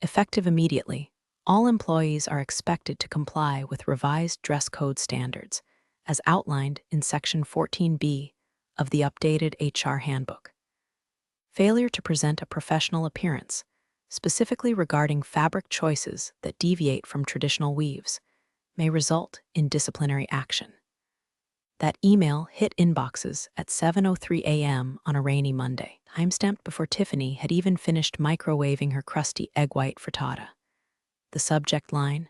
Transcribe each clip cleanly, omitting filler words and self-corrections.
Effective immediately, all employees are expected to comply with revised dress code standards, as outlined in Section 14B of the updated HR Handbook. Failure to present a professional appearance, specifically regarding fabric choices that deviate from traditional weaves, may result in disciplinary action. That email hit inboxes at 7:03 a.m. on a rainy Monday, timestamped before Tiffany had even finished microwaving her crusty egg white frittata. The subject line: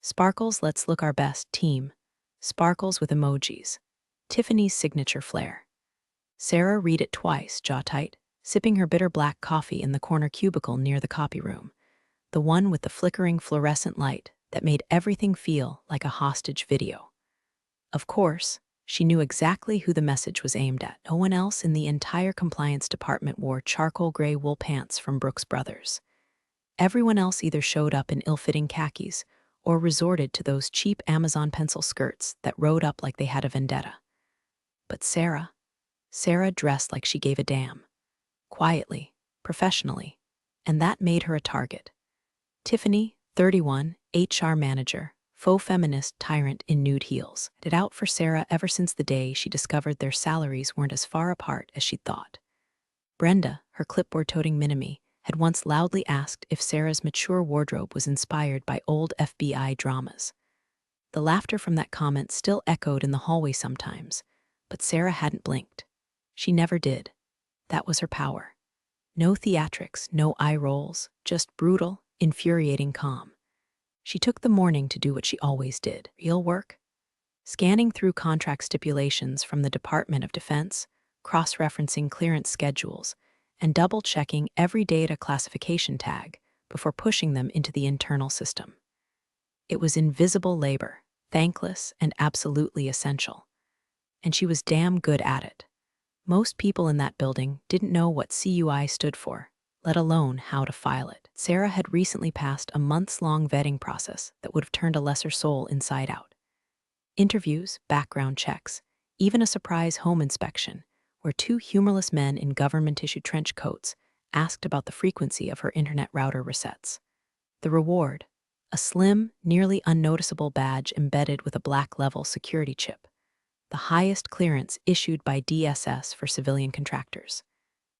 Sparkles, let's look our best, team. Sparkles with emojis. Tiffany's signature flair. Sarah read it twice, jaw tight, sipping her bitter black coffee in the corner cubicle near the copy room, the one with the flickering fluorescent light that made everything feel like a hostage video. Of course, she knew exactly who the message was aimed at. No one else in the entire compliance department wore charcoal gray wool pants from Brooks Brothers. Everyone else either showed up in ill-fitting khakis or resorted to those cheap Amazon pencil skirts that rode up like they had a vendetta. But Sarah dressed like she gave a damn. Quietly, professionally, and that made her a target. Tiffany, 31, HR manager, faux feminist tyrant in nude heels, had it out for Sarah ever since the day she discovered their salaries weren't as far apart as she'd thought. Brenda, her clipboard-toting minimi, had once loudly asked if Sarah's mature wardrobe was inspired by old FBI dramas. The laughter from that comment still echoed in the hallway sometimes, but Sarah hadn't blinked. She never did. That was her power. No theatrics, no eye rolls, just brutal, infuriating calm. She took the morning to do what she always did: real work. Scanning through contract stipulations from the Department of Defense, cross-referencing clearance schedules, and double-checking every data classification tag before pushing them into the internal system. It was invisible labor, thankless and absolutely essential. And she was damn good at it. Most people in that building didn't know what CUI stood for, let alone how to file it. Sarah had recently passed a months-long vetting process that would have turned a lesser soul inside out. Interviews, background checks, even a surprise home inspection, where two humorless men in government-issued trench coats asked about the frequency of her internet router resets. The reward: a slim, nearly unnoticeable badge embedded with a black-level security chip, the highest clearance issued by DSS for civilian contractors.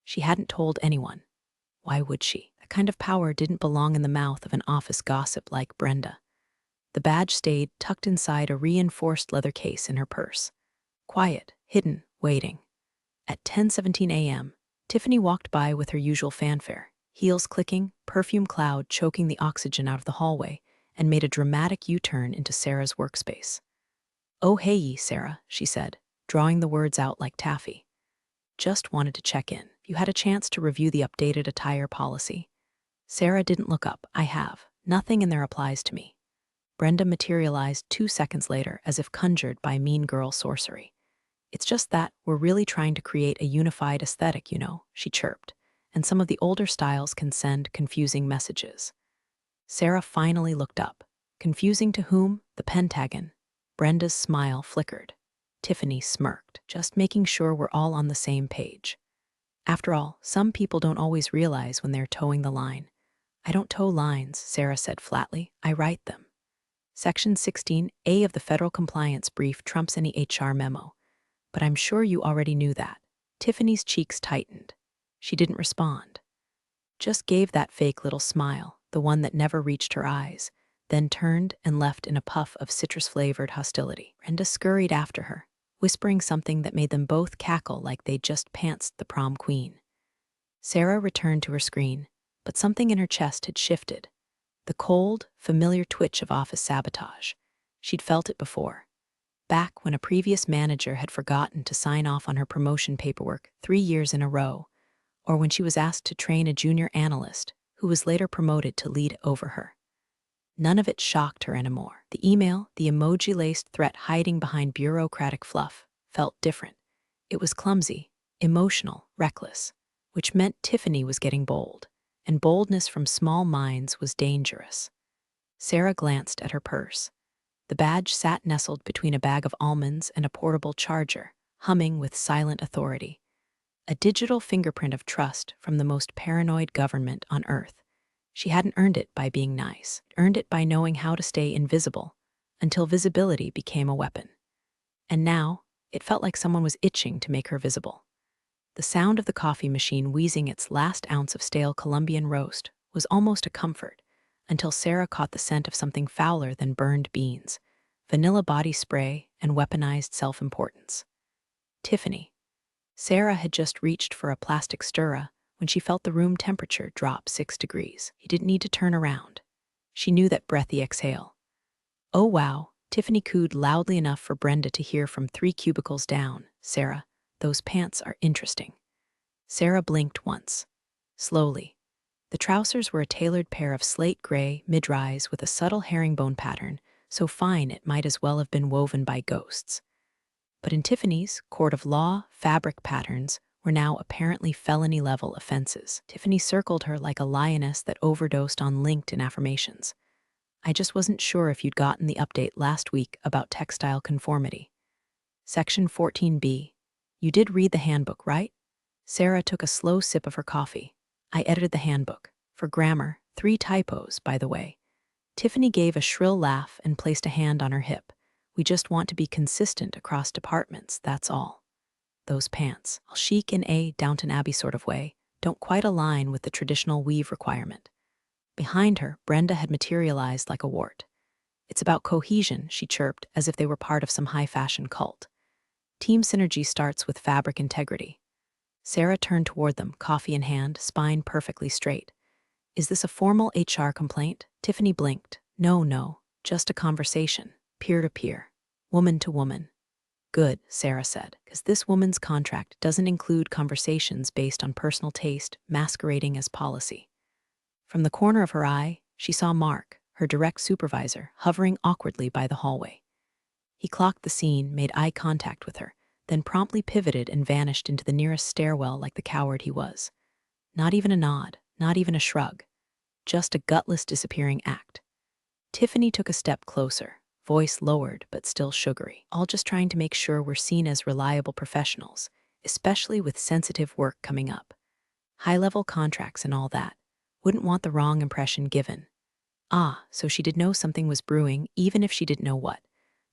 She hadn't told anyone. Why would she? That kind of power didn't belong in the mouth of an office gossip like Brenda. The badge stayed tucked inside a reinforced leather case in her purse. Quiet, hidden, waiting. At 10:17 a.m., Tiffany walked by with her usual fanfare, heels clicking, perfume cloud choking the oxygen out of the hallway, and made a dramatic U-turn into Sarah's workspace. "Oh hey, Sarah," she said, drawing the words out like taffy. "Just wanted to check in. You had a chance to review the updated attire policy?" Sarah didn't look up. "I have. Nothing in there applies to me." Brenda materialized 2 seconds later as if conjured by mean girl sorcery. "It's just that we're really trying to create a unified aesthetic, you know," she chirped, "and some of the older styles can send confusing messages." Sarah finally looked up. Confusing to whom? The Pentagon. Brenda's smile flickered. Tiffany smirked, just making sure we're all on the same page. After all, some people don't always realize when they're towing the line. "I don't tow lines," Sarah said flatly. "I write them." Section 16A of the Federal Compliance Brief trumps any HR memo. But I'm sure you already knew that. Tiffany's cheeks tightened. She didn't respond. Just gave that fake little smile, the one that never reached her eyes, then turned and left in a puff of citrus-flavored hostility. Brenda scurried after her, whispering something that made them both cackle like they'd just pantsed the prom queen. Sarah returned to her screen, but something in her chest had shifted. The cold, familiar twitch of office sabotage. She'd felt it before. Back when a previous manager had forgotten to sign off on her promotion paperwork 3 years in a row, or when she was asked to train a junior analyst who was later promoted to lead over her. None of it shocked her anymore. The email, the emoji-laced threat hiding behind bureaucratic fluff, felt different. It was clumsy, emotional, reckless, which meant Tiffany was getting bold, and boldness from small minds was dangerous. Sarah glanced at her purse. The badge sat nestled between a bag of almonds and a portable charger, humming with silent authority. A digital fingerprint of trust from the most paranoid government on Earth. She hadn't earned it by being nice, earned it by knowing how to stay invisible, until visibility became a weapon. And now, it felt like someone was itching to make her visible. The sound of the coffee machine wheezing its last ounce of stale Colombian roast was almost a comfort, until Sarah caught the scent of something fouler than burned beans, vanilla body spray, and weaponized self-importance. Tiffany. Sarah had just reached for a plastic stirrer when she felt the room temperature drop 6 degrees. She didn't need to turn around. She knew that breathy exhale. "Oh wow," Tiffany cooed loudly enough for Brenda to hear from 3 cubicles down. "Sarah, those pants are interesting." Sarah blinked once. Slowly. The trousers were a tailored pair of slate gray mid-rise with a subtle herringbone pattern, so fine it might as well have been woven by ghosts. But in Tiffany's court of law, fabric patterns were now apparently felony-level offenses. Tiffany circled her like a lioness that overdosed on LinkedIn affirmations. "I just wasn't sure if you'd gotten the update last week about textile conformity." Section 14B. "You did read the handbook, right?" Sarah took a slow sip of her coffee. "I edited the handbook. For grammar, 3 typos, by the way." Tiffany gave a shrill laugh and placed a hand on her hip. "We just want to be consistent across departments, that's all. Those pants, all chic in a Downton Abbey sort of way, don't quite align with the traditional weave requirement." Behind her, Brenda had materialized like a wart. "It's about cohesion," she chirped, as if they were part of some high-fashion cult. "Team synergy starts with fabric integrity." Sarah turned toward them, coffee in hand, spine perfectly straight. "Is this a formal HR complaint?" Tiffany blinked. No, just a conversation, peer-to-peer, woman-to-woman." "Good," Sarah said, "because this woman's contract doesn't include conversations based on personal taste masquerading as policy." From the corner of her eye, she saw Mark, her direct supervisor, hovering awkwardly by the hallway. He clocked the scene, made eye contact with her, then promptly pivoted and vanished into the nearest stairwell like the coward he was. Not even a nod, not even a shrug. Just a gutless disappearing act. Tiffany took a step closer, voice lowered but still sugary. "All just trying to make sure we're seen as reliable professionals, especially with sensitive work coming up. High-level contracts and all that. Wouldn't want the wrong impression given." Ah, so she did know something was brewing, even if she didn't know what.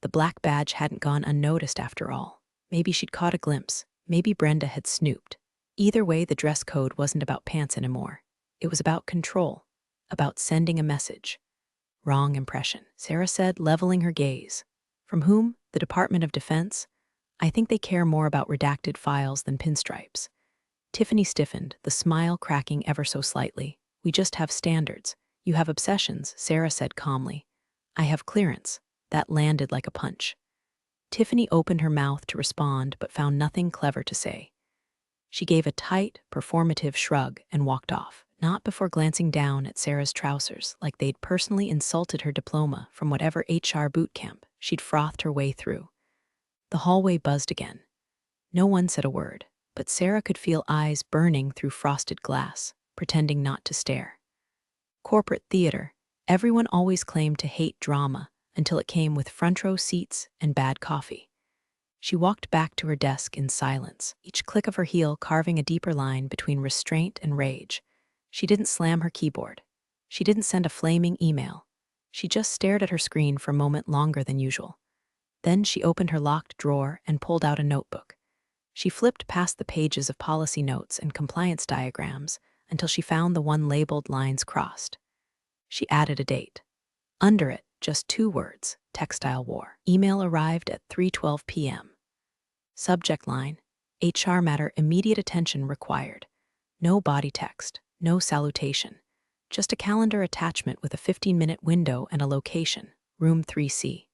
The black badge hadn't gone unnoticed after all. Maybe she'd caught a glimpse. Maybe Brenda had snooped. Either way, the dress code wasn't about pants anymore. It was about control, about sending a message. "Wrong impression," Sarah said, leveling her gaze. "From whom? The Department of Defense? I think they care more about redacted files than pinstripes." Tiffany stiffened, the smile cracking ever so slightly. "We just have standards. You have obsessions," Sarah said calmly. "I have clearance." That landed like a punch. Tiffany opened her mouth to respond but found nothing clever to say. She gave a tight, performative shrug and walked off, not before glancing down at Sarah's trousers like they'd personally insulted her diploma from whatever HR boot camp she'd frothed her way through. The hallway buzzed again. No one said a word, but Sarah could feel eyes burning through frosted glass, pretending not to stare. Corporate theater. Everyone always claimed to hate drama until it came with front-row seats and bad coffee. She walked back to her desk in silence, each click of her heel carving a deeper line between restraint and rage. She didn't slam her keyboard. She didn't send a flaming email. She just stared at her screen for a moment longer than usual. Then she opened her locked drawer and pulled out a notebook. She flipped past the pages of policy notes and compliance diagrams until she found the one labeled lines crossed. She added a date. Under it, just 2 words, textile war. Email arrived at 3:12 p.m. Subject line, HR matter immediate attention required. No body text, no salutation. Just a calendar attachment with a 15-minute window and a location, room 3C.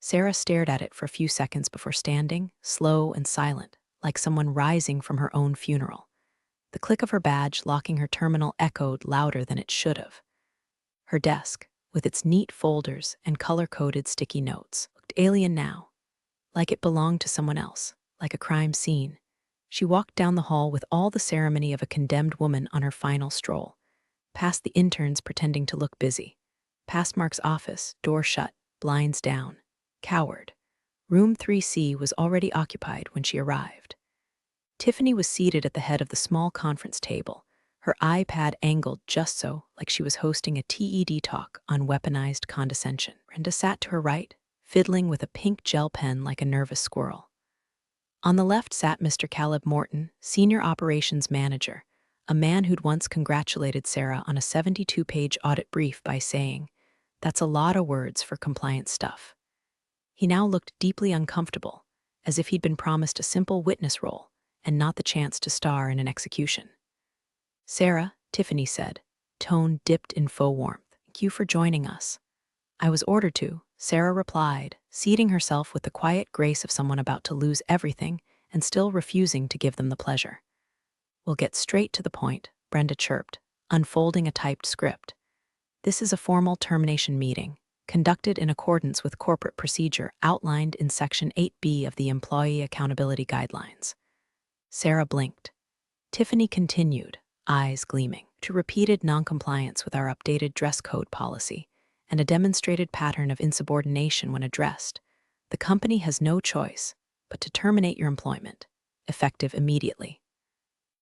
Sarah stared at it for a few seconds before standing, slow and silent, like someone rising from her own funeral. The click of her badge locking her terminal echoed louder than it should have. Her desk, with its neat folders and color-coded sticky notes, looked alien now, like it belonged to someone else, like a crime scene. She walked down the hall with all the ceremony of a condemned woman on her final stroll, past the interns pretending to look busy, past Mark's office, door shut, blinds down. Coward. Room 3C was already occupied when she arrived. Tiffany was seated at the head of the small conference table, her iPad angled just so, like she was hosting a TED talk on weaponized condescension. Brenda sat to her right, fiddling with a pink gel pen like a nervous squirrel. On the left sat Mr. Caleb Morton, Senior Operations Manager, a man who'd once congratulated Sarah on a 72-page audit brief by saying, "That's a lot of words for compliance stuff." He now looked deeply uncomfortable, as if he'd been promised a simple witness role and not the chance to star in an execution. "Sarah," Tiffany said, tone dipped in faux warmth, "thank you for joining us." "I was ordered to," Sarah replied, seating herself with the quiet grace of someone about to lose everything and still refusing to give them the pleasure. "We'll get straight to the point," Brenda chirped, unfolding a typed script. "This is a formal termination meeting, conducted in accordance with corporate procedure outlined in Section 8B of the Employee Accountability Guidelines." Sarah blinked. Tiffany continued, eyes gleaming, "To repeated noncompliance with our updated dress code policy and a demonstrated pattern of insubordination when addressed, the company has no choice but to terminate your employment, effective immediately."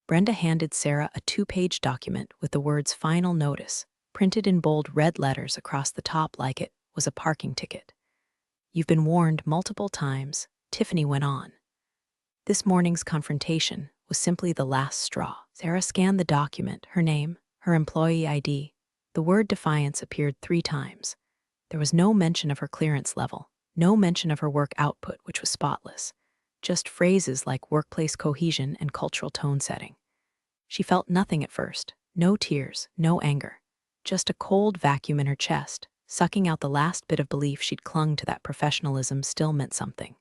Brenda handed Sarah a 2-page document with the words "Final Notice" printed in bold red letters across the top like it was a parking ticket. "You've been warned multiple times," Tiffany went on. This morning's confrontation was simply the last straw. Sarah scanned the document, her name, her employee ID. The word defiance appeared 3 times. There was no mention of her clearance level, no mention of her work output, which was spotless, just phrases like workplace cohesion and cultural tone setting. She felt nothing at first, no tears, no anger, just a cold vacuum in her chest, sucking out the last bit of belief she'd clung to that professionalism still meant something.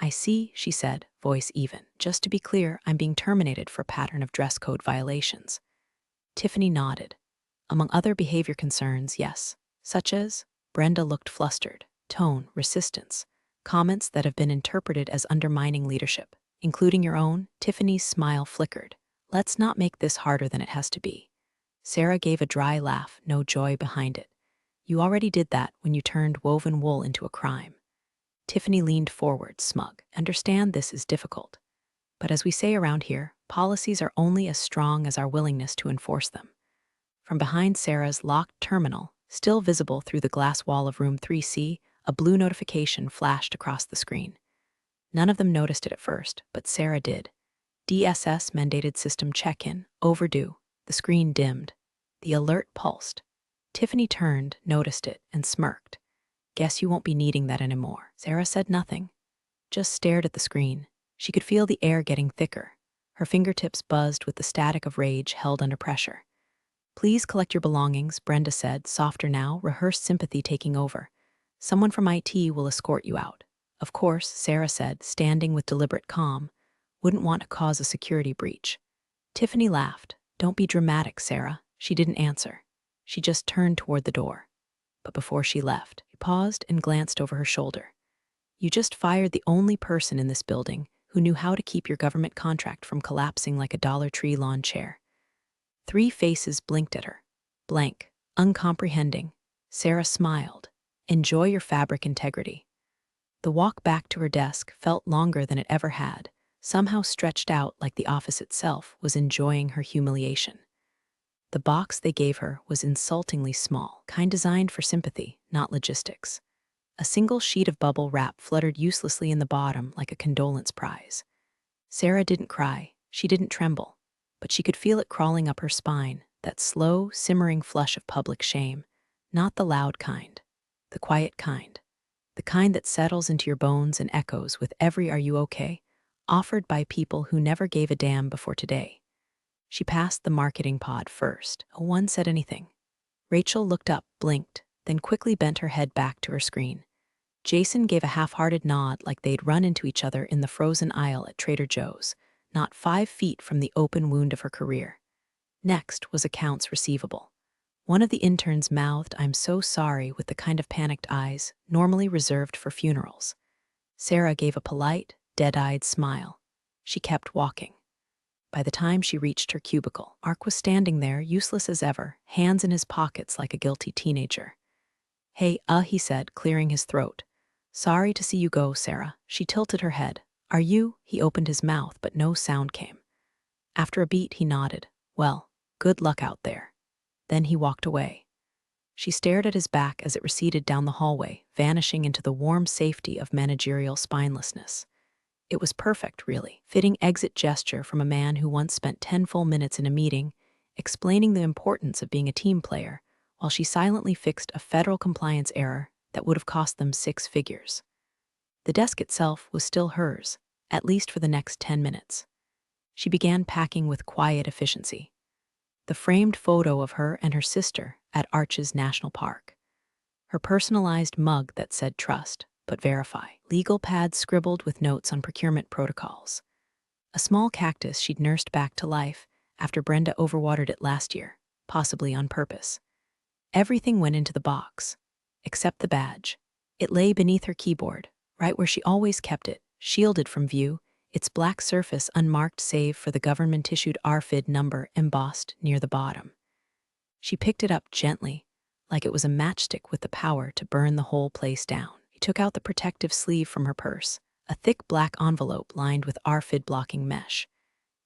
"I see," she said, voice even. "Just to be clear, I'm being terminated for a pattern of dress code violations." Tiffany nodded. "Among other behavior concerns, yes. Such as?" Brenda looked flustered. "Tone, resistance, comments that have been interpreted as undermining leadership, including your own." Tiffany's smile flickered. "Let's not make this harder than it has to be." Sarah gave a dry laugh, no joy behind it. "You already did that when you turned woven wool into a crime." Tiffany leaned forward, smug. "Understand this is difficult. But as we say around here, policies are only as strong as our willingness to enforce them." From behind Sarah's locked terminal, still visible through the glass wall of room 3C, a blue notification flashed across the screen. None of them noticed it at first, but Sarah did. "DSS mandated system check-in, overdue." The screen dimmed. The alert pulsed. Tiffany turned, noticed it, and smirked. "Guess you won't be needing that anymore." Sarah said nothing, just stared at the screen. She could feel the air getting thicker. Her fingertips buzzed with the static of rage held under pressure. "Please collect your belongings," Brenda said, softer now, rehearsed sympathy taking over. "Someone from IT will escort you out." "Of course," Sarah said, standing with deliberate calm. "Wouldn't want to cause a security breach." Tiffany laughed. "Don't be dramatic, Sarah." She didn't answer. She just turned toward the door. But before she left, she paused and glanced over her shoulder. "You just fired the only person in this building who knew how to keep your government contract from collapsing like a Dollar Tree lawn chair." 3 faces blinked at her. Blank, uncomprehending. Sarah smiled. "Enjoy your fabric integrity." The walk back to her desk felt longer than it ever had, somehow stretched out like the office itself was enjoying her humiliation. The box they gave her was insultingly small, kind designed for sympathy, not logistics. A single sheet of bubble wrap fluttered uselessly in the bottom like a condolence prize. Sarah didn't cry, she didn't tremble, but she could feel it crawling up her spine, that slow, simmering flush of public shame. Not the loud kind, the quiet kind. The kind that settles into your bones and echoes with every "Are you okay?" offered by people who never gave a damn before today. She passed the marketing pod first. No one said anything. Rachel looked up, blinked, then quickly bent her head back to her screen. Jason gave a half-hearted nod like they'd run into each other in the frozen aisle at Trader Joe's, not 5 feet from the open wound of her career. Next was accounts receivable. One of the interns mouthed, "I'm so sorry," with the kind of panicked eyes normally reserved for funerals. Sarah gave a polite, dead-eyed smile. She kept walking. By the time she reached her cubicle, Mark was standing there, useless as ever, hands in his pockets like a guilty teenager. "Hey, he said, clearing his throat. "Sorry to see you go, Sarah." She tilted her head. "Are you?" He opened his mouth, but no sound came. After a beat, he nodded. "Well, "Good luck out there." Then he walked away. She stared at his back as it receded down the hallway, vanishing into the warm safety of managerial spinelessness. It was perfect, really. Fitting exit gesture from a man who once spent 10 full minutes in a meeting, explaining the importance of being a team player, while she silently fixed a federal compliance error that would have cost them 6 figures. The desk itself was still hers, at least for the next 10 minutes. She began packing with quiet efficiency. The framed photo of her and her sister at Arches National Park. Her personalized mug that said trust, but verify. Legal pads scribbled with notes on procurement protocols. A small cactus she'd nursed back to life after Brenda overwatered it last year, possibly on purpose. Everything went into the box, except the badge. It lay beneath her keyboard, right where she always kept it, shielded from view, its black surface unmarked save for the government-issued RFID number embossed near the bottom. She picked it up gently, like it was a matchstick with the power to burn the whole place down. She took out the protective sleeve from her purse, a thick black envelope lined with RFID blocking mesh.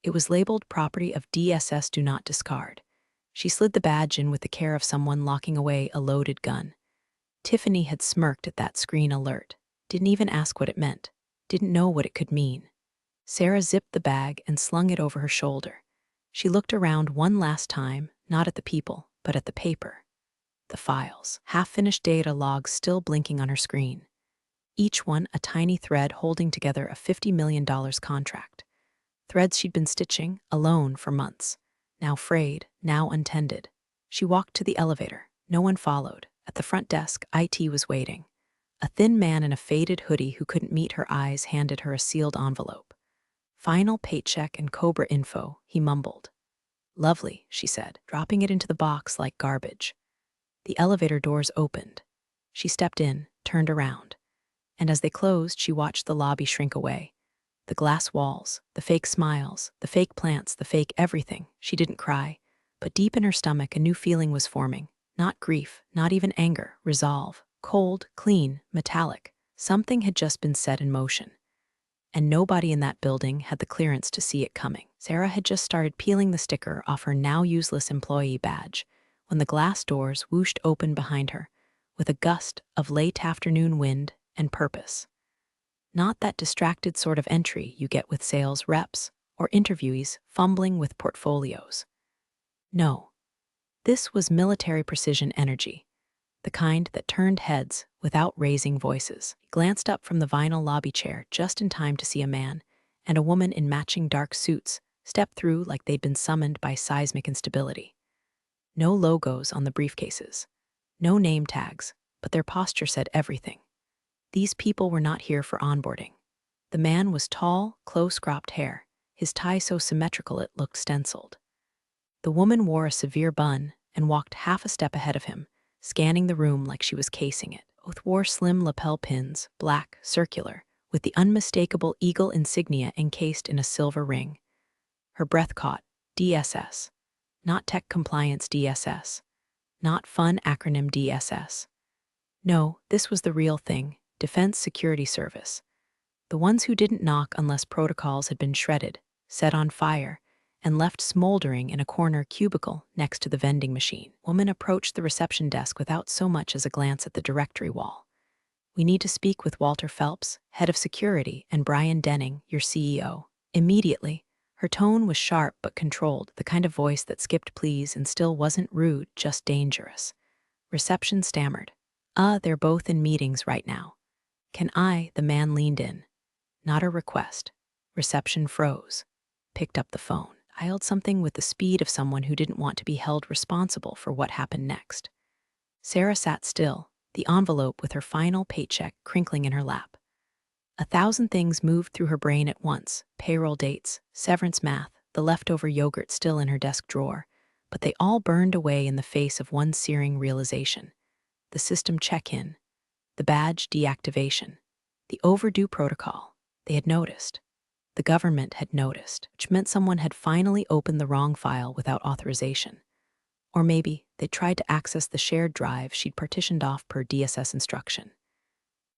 It was labeled Property of DSS Do Not Discard. She slid the badge in with the care of someone locking away a loaded gun. Tiffany had smirked at that screen alert, didn't even ask what it meant, didn't know what it could mean. Sarah zipped the bag and slung it over her shoulder. She looked around one last time, not at the people, but at the paper. The files, half-finished data logs still blinking on her screen. Each one a tiny thread holding together a $50 million contract. Threads she'd been stitching, alone, for months. Now frayed, now untended. She walked to the elevator. No one followed. At the front desk, IT was waiting. A thin man in a faded hoodie who couldn't meet her eyes handed her a sealed envelope. "Final paycheck and Cobra info," he mumbled. "Lovely," she said, dropping it into the box like garbage. The elevator doors opened. She stepped in, turned around. And as they closed, she watched the lobby shrink away. The glass walls, the fake smiles, the fake plants, the fake everything. She didn't cry, but deep in her stomach a new feeling was forming. Not grief, not even anger, resolve. Cold, clean, metallic. Something had just been set in motion. And nobody in that building had the clearance to see it coming. Sarah had just started peeling the sticker off her now useless employee badge when the glass doors whooshed open behind her with a gust of late afternoon wind and purpose. Not that distracted sort of entry you get with sales reps or interviewees fumbling with portfolios. No, this was military precision energy, the kind that turned heads without raising voices. He glanced up from the vinyl lobby chair just in time to see a man and a woman in matching dark suits step through like they'd been summoned by seismic instability. No logos on the briefcases, no name tags, but their posture said everything. These people were not here for onboarding. The man was tall, close-cropped hair, his tie so symmetrical it looked stenciled. The woman wore a severe bun and walked half a step ahead of him, scanning the room like she was casing it. Both wore slim lapel pins, black, circular, with the unmistakable eagle insignia encased in a silver ring. Her breath caught. DSS. Not tech compliance DSS. Not fun acronym DSS. No, this was the real thing. Defense Security Service. The ones who didn't knock unless protocols had been shredded, set on fire, and left smoldering in a corner cubicle next to the vending machine. Woman approached the reception desk without so much as a glance at the directory wall. "We need to speak with Walter Phelps, head of security, and Brian Denning, your CEO." Immediately, her tone was sharp but controlled, the kind of voice that skipped please and still wasn't rude, just dangerous. Reception stammered. They're both in meetings right now." "Can I?" The man leaned in. Not a request. Reception froze. Picked up the phone. Dialed something with the speed of someone who didn't want to be held responsible for what happened next. Sarah sat still, the envelope with her final paycheck crinkling in her lap. 1,000 things moved through her brain at once: payroll dates, severance math, the leftover yogurt still in her desk drawer, but they all burned away in the face of one searing realization. The system check-in, the badge deactivation, the overdue protocol. They had noticed. The government had noticed, which meant someone had finally opened the wrong file without authorization. Or maybe they tried to access the shared drive she'd partitioned off per DSS instruction.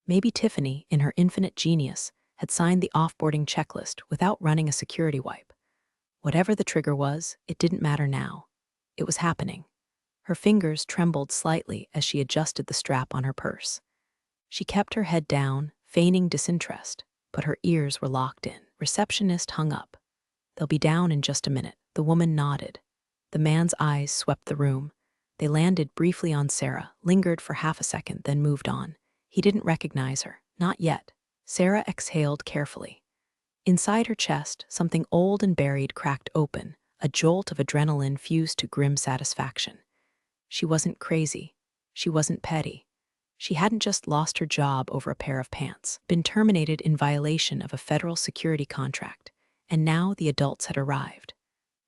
Maybe Tiffany, in her infinite genius, had signed the offboarding checklist without running a security wipe. Whatever the trigger was, it didn't matter now. It was happening. Her fingers trembled slightly as she adjusted the strap on her purse. She kept her head down, feigning disinterest, but her ears were locked in. Receptionist hung up. "They'll be down in just a minute." The woman nodded. The man's eyes swept the room. They landed briefly on Sarah, lingered for half a second, then moved on. He didn't recognize her. Not yet. Sarah exhaled carefully. Inside her chest, something old and buried cracked open, a jolt of adrenaline fused to grim satisfaction. She wasn't crazy. She wasn't petty. She hadn't just lost her job over a pair of pants, been terminated in violation of a federal security contract, and now the adults had arrived.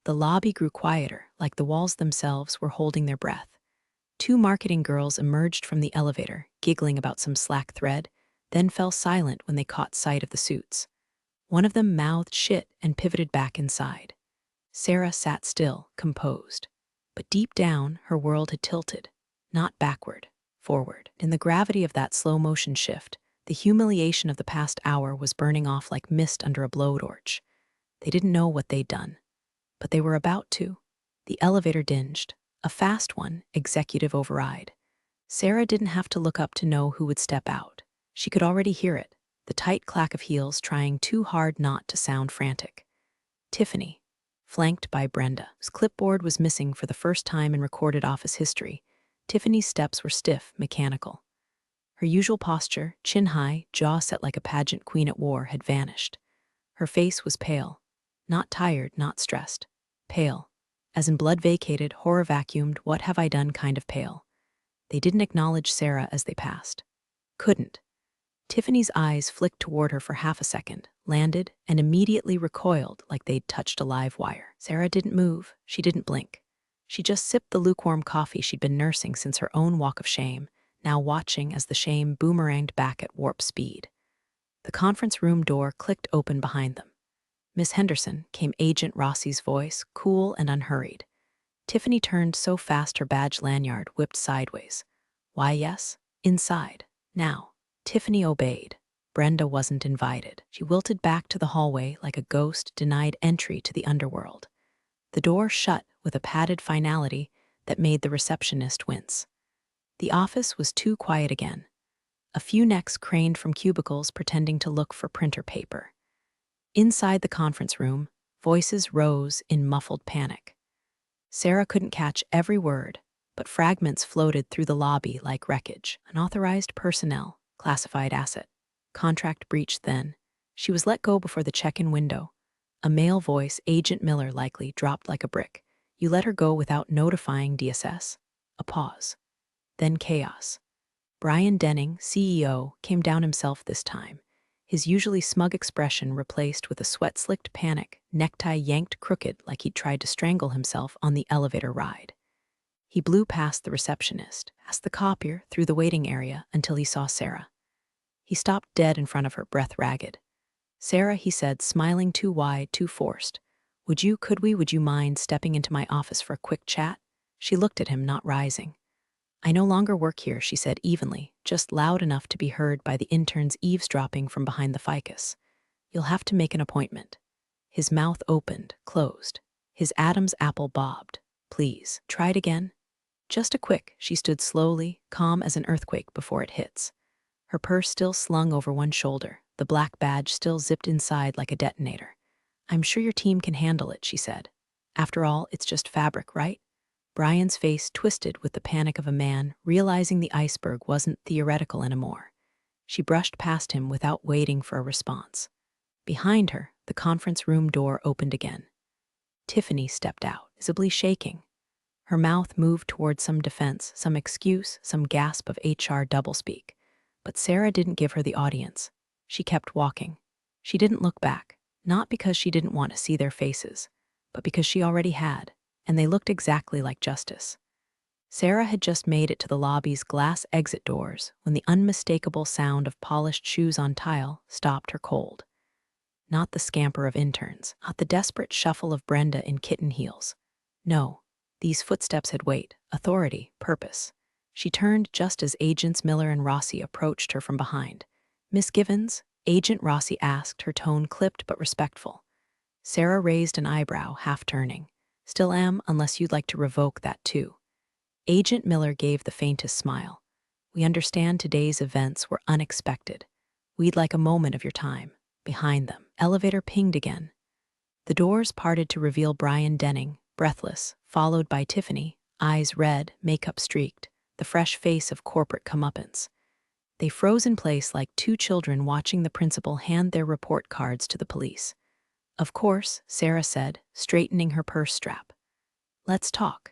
The lobby grew quieter, like the walls themselves were holding their breath. Two marketing girls emerged from the elevator, giggling about some slack thread, then fell silent when they caught sight of the suits. One of them mouthed shit and pivoted back inside. Sarah sat still, composed. But deep down, her world had tilted. Not backward, forward. In the gravity of that slow-motion shift, the humiliation of the past hour was burning off like mist under a blowtorch. They didn't know what they'd done, but they were about to. The elevator dinged. A fast one, executive override. Sarah didn't have to look up to know who would step out. She could already hear it, the tight clack of heels trying too hard not to sound frantic. Tiffany, flanked by Brenda, whose clipboard was missing for the first time in recorded office history. Tiffany's steps were stiff, mechanical. Her usual posture, chin high, jaw set like a pageant queen at war, had vanished. Her face was pale. Not tired, not stressed. Pale. As in blood vacated, horror vacuumed, what have I done kind of pale. They didn't acknowledge Sarah as they passed. Couldn't. Tiffany's eyes flicked toward her for half a second, landed, and immediately recoiled like they'd touched a live wire. Sarah didn't move. She didn't blink. She just sipped the lukewarm coffee she'd been nursing since her own walk of shame, now watching as the shame boomeranged back at warp speed. The conference room door clicked open behind them. "Miss Henderson," came Agent Rossi's voice, cool and unhurried. Tiffany turned so fast her badge lanyard whipped sideways. "Why, yes? Inside. Now." Tiffany obeyed. Brenda wasn't invited. She wilted back to the hallway like a ghost denied entry to the underworld. The door shut with a padded finality that made the receptionist wince. The office was too quiet again. A few necks craned from cubicles pretending to look for printer paper. Inside the conference room, voices rose in muffled panic. Sarah couldn't catch every word, but fragments floated through the lobby like wreckage. Unauthorized personnel, classified asset. Contract breached then. She was let go before the check-in window. A male voice, Agent Miller likely, dropped like a brick. "You let her go without notifying DSS?" A pause. Then chaos. Brian Denning, CEO, came down himself this time. His usually smug expression replaced with a sweat-slicked panic, necktie yanked crooked like he'd tried to strangle himself on the elevator ride. He blew past the receptionist, past the copier, through the waiting area until he saw Sarah. He stopped dead in front of her, breath ragged. "Sarah," he said, smiling too wide, too forced. Would you mind stepping into my office for a quick chat?" She looked at him, not rising. "I no longer work here," she said evenly, just loud enough to be heard by the interns eavesdropping from behind the ficus. "You'll have to make an appointment." His mouth opened, closed. His Adam's apple bobbed. "Please, try it again." "Just a quick." She stood slowly, calm as an earthquake before it hits. Her purse still slung over one shoulder, the black badge still zipped inside like a detonator. "I'm sure your team can handle it," she said. "After all, it's just fabric, right?" Brian's face twisted with the panic of a man realizing the iceberg wasn't theoretical anymore. She brushed past him without waiting for a response. Behind her, the conference room door opened again. Tiffany stepped out, visibly shaking. Her mouth moved toward some defense, some excuse, some gasp of HR doublespeak. But Sarah didn't give her the audience. She kept walking. She didn't look back, not because she didn't want to see their faces, but because she already had, and they looked exactly like justice. Sarah had just made it to the lobby's glass exit doors when the unmistakable sound of polished shoes on tile stopped her cold. Not the scamper of interns, not the desperate shuffle of Brenda in kitten heels. No, these footsteps had weight, authority, purpose. She turned just as Agents Miller and Rossi approached her from behind. "Miss Givens?" Agent Rossi asked, her tone clipped but respectful. Sarah raised an eyebrow, half turning. Still am, unless you'd like to revoke that too. Agent Miller gave the faintest smile. We understand today's events were unexpected. We'd like a moment of your time. Behind them, elevator pinged again. The doors parted to reveal Brian Denning, breathless, followed by Tiffany, eyes red, makeup streaked, the fresh face of corporate comeuppance. They froze in place like two children watching the principal hand their report cards to the police. Of course, Sarah said, straightening her purse strap. Let's talk.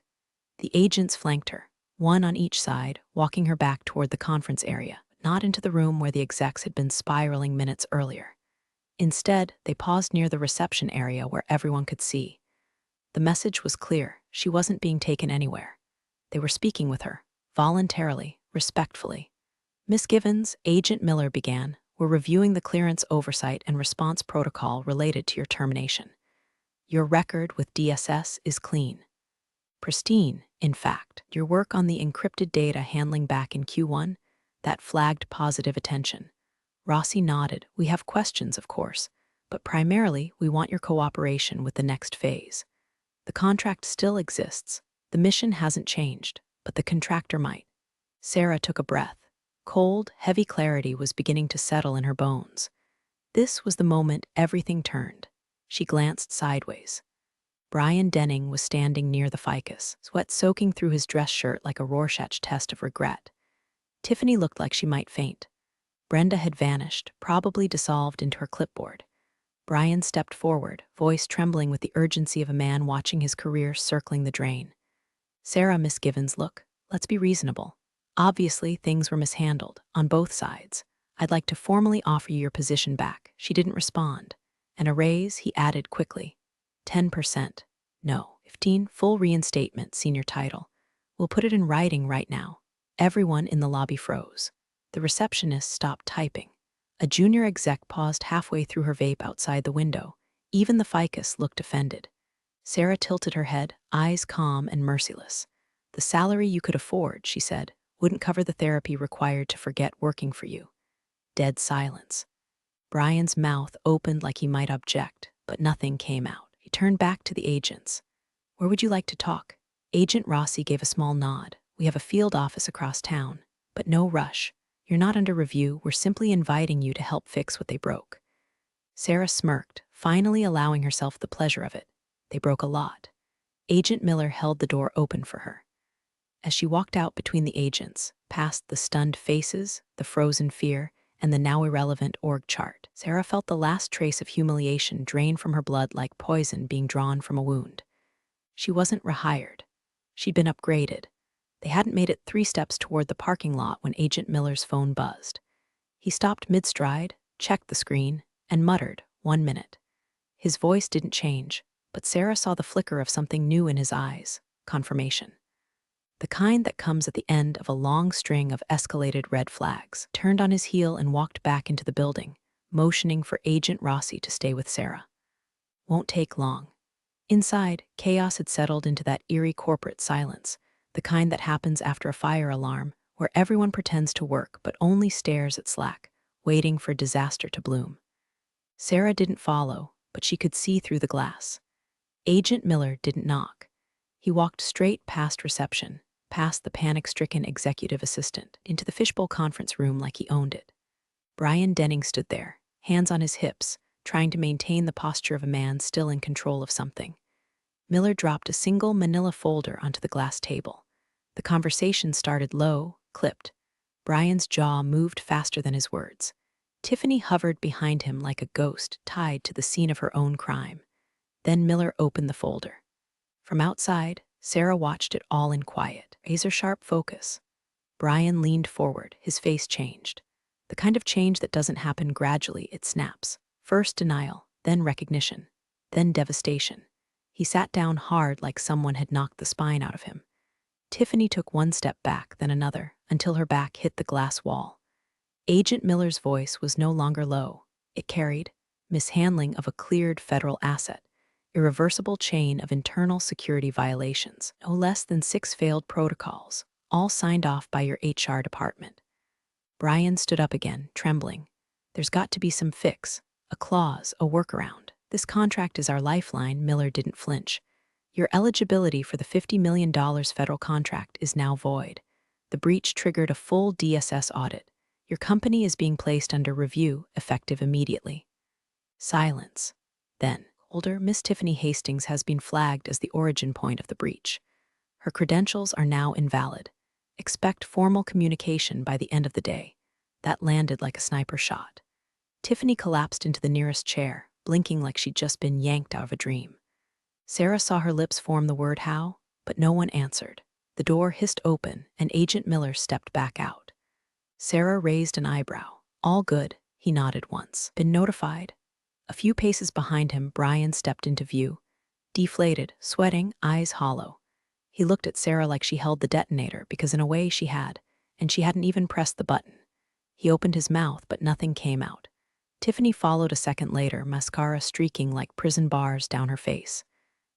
The agents flanked her, one on each side, walking her back toward the conference area, not into the room where the execs had been spiraling minutes earlier. Instead, they paused near the reception area where everyone could see. The message was clear. She wasn't being taken anywhere. They were speaking with her, voluntarily, respectfully. Miss Givens, Agent Miller began, we're reviewing the clearance oversight and response protocol related to your termination. Your record with DSS is clean. Pristine, in fact. Your work on the encrypted data handling back in Q1, that flagged positive attention. Rossi nodded. We have questions, of course, but primarily we want your cooperation with the next phase. The contract still exists. The mission hasn't changed, but the contractor might. Sarah took a breath. Cold, heavy clarity was beginning to settle in her bones. This was the moment everything turned. She glanced sideways. Brian Denning was standing near the ficus, sweat soaking through his dress shirt like a Rorschach test of regret. Tiffany looked like she might faint. Brenda had vanished, probably dissolved into her clipboard. Brian stepped forward, voice trembling with the urgency of a man watching his career circling the drain. Sarah, Miss Givens, look, let's be reasonable. Obviously, things were mishandled, on both sides. I'd like to formally offer you your position back. She didn't respond. And a raise, he added quickly. 10%. No, 15, full reinstatement, senior title. We'll put it in writing right now. Everyone in the lobby froze. The receptionist stopped typing. A junior exec paused halfway through her vape outside the window. Even the ficus looked offended. Sarah tilted her head, eyes calm and merciless. The salary you could afford, she said, wouldn't cover the therapy required to forget working for you. Dead silence. Brian's mouth opened like he might object, but nothing came out. He turned back to the agents. Where would you like to talk? Agent Rossi gave a small nod. We have a field office across town, but no rush. You're not under review. We're simply inviting you to help fix what they broke. Sarah smirked, finally allowing herself the pleasure of it. They broke a lot. Agent Miller held the door open for her. As she walked out between the agents, past the stunned faces, the frozen fear, and the now irrelevant org chart, Sarah felt the last trace of humiliation drain from her blood like poison being drawn from a wound. She wasn't rehired. She'd been upgraded. They hadn't made it 3 steps toward the parking lot when Agent Miller's phone buzzed. He stopped mid-stride, checked the screen, and muttered, 1 minute. His voice didn't change, but Sarah saw the flicker of something new in his eyes, confirmation. The kind that comes at the end of a long string of escalated red flags. Turned on his heel and walked back into the building, motioning for Agent Rossi to stay with Sarah. Won't take long. Inside, chaos had settled into that eerie corporate silence, the kind that happens after a fire alarm, where everyone pretends to work but only stares at Slack, waiting for disaster to bloom. Sarah didn't follow, but she could see through the glass. Agent Miller didn't knock. He walked straight past reception, past the panic-stricken executive assistant, into the fishbowl conference room like he owned it. Brian Denning stood there, hands on his hips, trying to maintain the posture of a man still in control of something. Miller dropped a single manila folder onto the glass table. The conversation started low, clipped. Brian's jaw moved faster than his words. Tiffany hovered behind him like a ghost tied to the scene of her own crime. Then Miller opened the folder. From outside, Sarah watched it all in quiet, razor-sharp focus. Brian leaned forward, his face changed. The kind of change that doesn't happen gradually, it snaps. First denial, then recognition, then devastation. He sat down hard like someone had knocked the spine out of him. Tiffany took 1 step back, then another, until her back hit the glass wall. Agent Miller's voice was no longer low. It carried mishandling of a cleared federal asset, irreversible chain of internal security violations, no less than 6 failed protocols, all signed off by your HR department. Brian stood up again, trembling. There's got to be some fix, a clause, a workaround. This contract is our lifeline. Miller didn't flinch. Your eligibility for the $50 million federal contract is now void. The breach triggered a full DSS audit. Your company is being placed under review, effective immediately. Silence. Then, older Miss Tiffany Hastings has been flagged as the origin point of the breach. Her credentials are now invalid. Expect formal communication by the end of the day. That landed like a sniper shot. Tiffany collapsed into the nearest chair, blinking like she'd just been yanked out of a dream. Sarah saw her lips form the word "how," but no one answered. The door hissed open, and Agent Miller stepped back out. Sarah raised an eyebrow. All good, he nodded once. Been notified? A few paces behind him, Brian stepped into view. Deflated, sweating, eyes hollow. He looked at Sarah like she held the detonator, because in a way she had, and she hadn't even pressed the button. He opened his mouth, but nothing came out. Tiffany followed a second later, mascara streaking like prison bars down her face.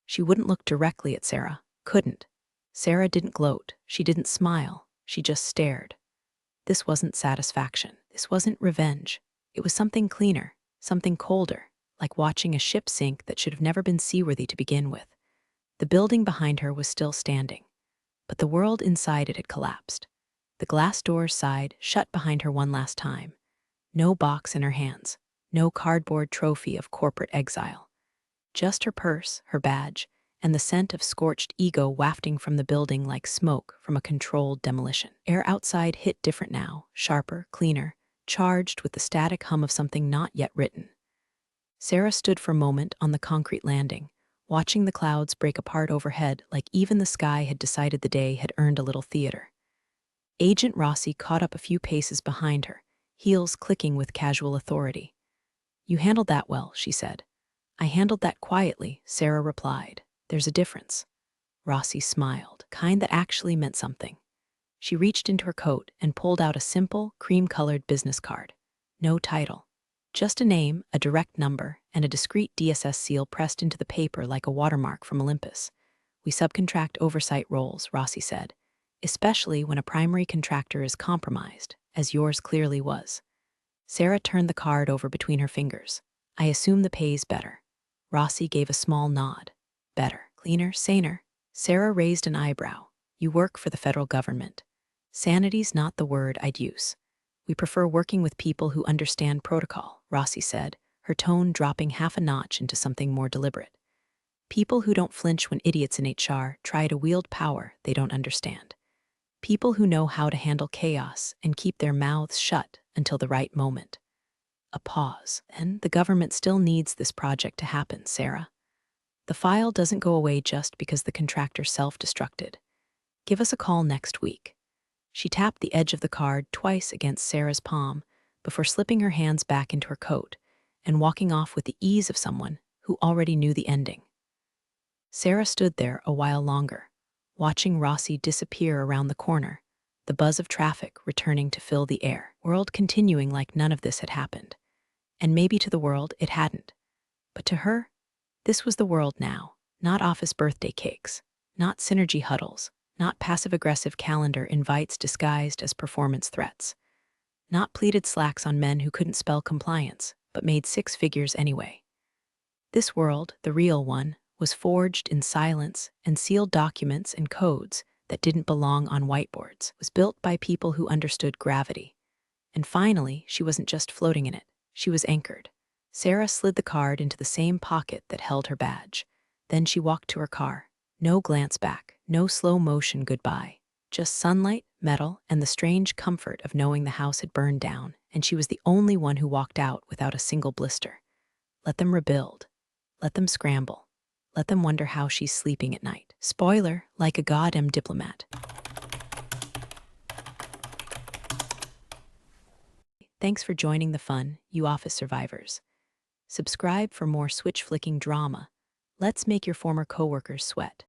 She wouldn't look directly at Sarah. Couldn't. Sarah didn't gloat. She didn't smile. She just stared. This wasn't satisfaction. This wasn't revenge. It was something cleaner, something colder, like watching a ship sink that should have never been seaworthy to begin with. The building behind her was still standing, but the world inside it had collapsed. The glass doors sighed, shut behind her one last time. No box in her hands, no cardboard trophy of corporate exile. Just her purse, her badge, and the scent of scorched ego wafting from the building like smoke from a controlled demolition. Air outside hit different now, sharper, cleaner, charged with the static hum of something not yet written. Sarah stood for a moment on the concrete landing, watching the clouds break apart overhead like even the sky had decided the day had earned a little theater. Agent Rossi caught up a few paces behind her, heels clicking with casual authority. "You handled that well," she said. "I handled that quietly," Sarah replied. "There's a difference." Rossi smiled, kind that actually meant something. She reached into her coat and pulled out a simple, cream-colored business card. No title. Just a name, a direct number, and a discreet DSS seal pressed into the paper like a watermark from Olympus. "We subcontract oversight roles," Rossi said, "especially when a primary contractor is compromised, as yours clearly was." Sarah turned the card over between her fingers. "I assume the pay's better." Rossi gave a small nod. "Better, cleaner, saner." Sarah raised an eyebrow. "You work for the federal government." "Sanity's not the word I'd use. We prefer working with people who understand protocol," Rossi said, her tone dropping half a notch into something more deliberate. "People who don't flinch when idiots in HR try to wield power they don't understand. People who know how to handle chaos and keep their mouths shut until the right moment." A pause. "And the government still needs this project to happen, Sarah. The file doesn't go away just because the contractor self-destructed. Give us a call next week." She tapped the edge of the card twice against Sarah's palm before slipping her hands back into her coat and walking off with the ease of someone who already knew the ending. Sarah stood there a while longer, watching Rossi disappear around the corner, the buzz of traffic returning to fill the air, world continuing like none of this had happened. And maybe to the world it hadn't. But to her, this was the world now, not office birthday cakes, not synergy huddles, not passive-aggressive calendar invites disguised as performance threats, not pleated slacks on men who couldn't spell compliance, but made six figures anyway. This world, the real one, was forged in silence and sealed documents and codes that didn't belong on whiteboards, was built by people who understood gravity. And finally, she wasn't just floating in it, she was anchored. Sarah slid the card into the same pocket that held her badge. Then she walked to her car. No glance back, no slow motion goodbye. Just sunlight, metal, and the strange comfort of knowing the house had burned down, and she was the only one who walked out without a single blister. Let them rebuild. Let them scramble. Let them wonder how she's sleeping at night. Spoiler, like a goddamn diplomat. Thanks for joining the fun, you office survivors. Subscribe for more switch-flicking drama. Let's make your former coworkers sweat.